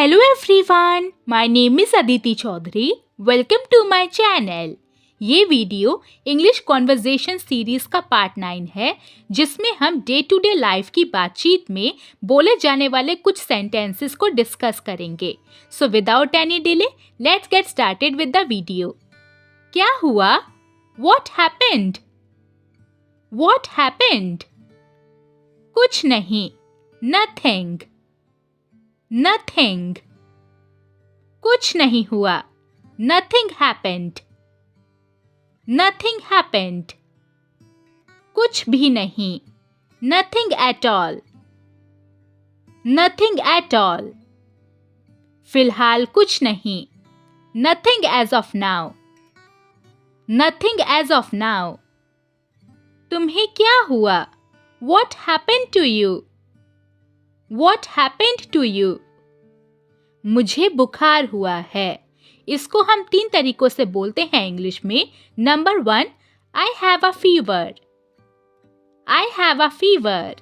Hello everyone, my name is Aditi Chaudhary. Welcome to my channel. ये video English conversation series का part 9 है, जिसमें हम day to day life की बातचीत में बोले जाने वाले कुछ सेंटेंसेस को डिस्कस करेंगे. So without any delay let's get started with the video. क्या हुआ? What happened? What happened? कुछ नहीं. Nothing. Nothing. कुछ नहीं हुआ. Nothing happened. Nothing happened. कुछ भी नहीं. Nothing at all. Nothing at all. फिलहाल कुछ नहीं. Nothing as of now. Nothing as of now. तुम्हें क्या हुआ? What happened to you? What happened to you? मुझे बुखार हुआ है. इसको हम 3 तरीकों से बोलते हैं इंग्लिश में. Number 1, I have a fever. I have a fever.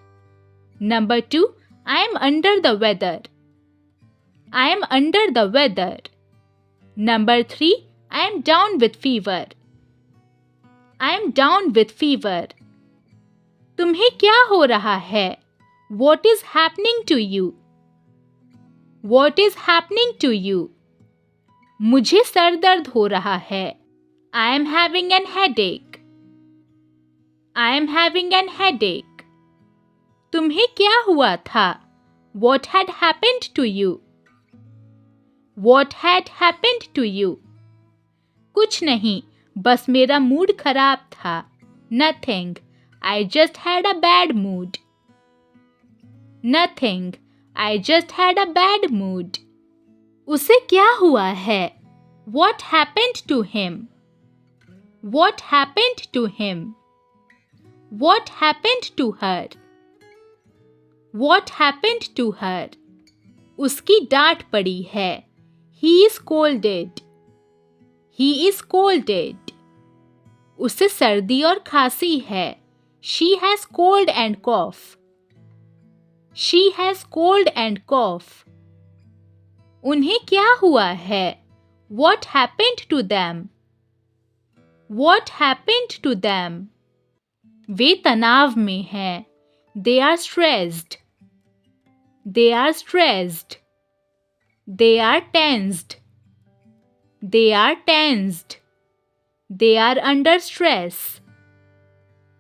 Number 2, I am under the weather. I am under the weather. Number 3, I am down with fever. I am down with fever. तुम्हें क्या हो रहा है? What is happening to you? What is happening to you? मुझे sir दर्द हो रहा है. I am having an headache. I am having an headache. तुम्हें क्या हुआ था? What had happened to you? What had happened to you? कुछ नहीं, बस मेरा मूड खराब था. Nothing. I just had a bad mood. Nothing. I just had a bad mood. उसे क्या हुआ है? What happened to him? What happened to him? What happened to her? What happened to her? उसकी डांट पड़ी है. He is scolded. He is scolded. उसे सर्दी और खांसी है. She has cold and cough. She has cold and cough. उन्हें क्या हुआ है? What happened to them? What happened to them? वे तनाव में हैं. They are stressed. They are stressed. They are tensed. They are tensed. They are under stress.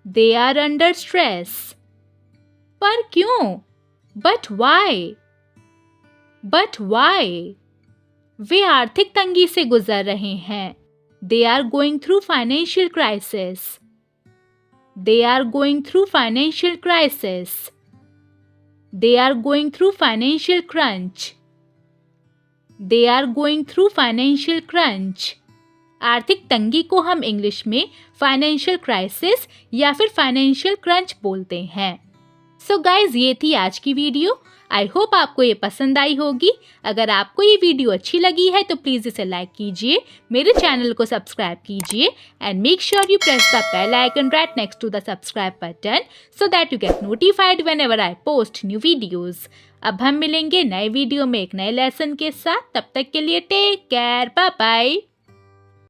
They are under stress. पर क्यों? But why? But why? वे आर्थिक तंगी से गुजर रहे हैं. They are going through financial crisis. They are going through financial crisis. They are going through financial crunch. They are going through financial crunch. आर्थिक तंगी को हम इंग्लिश में फाइनेंशियल क्राइसिस या फिर फाइनेंशियल क्रंच बोलते हैं. सो गाइज, ये थी आज की वीडियो. आई होप आपको ये पसंद आई होगी. अगर आपको ये वीडियो अच्छी लगी है तो प्लीज़ इसे लाइक कीजिए, मेरे चैनल को सब्सक्राइब कीजिए and make sure you press the bell icon right next to the subscribe button so that you get notified whenever I post new videos. अब हम मिलेंगे नए वीडियो में एक नए लेसन के साथ. तब तक के लिए टेक केयर. Bye bye.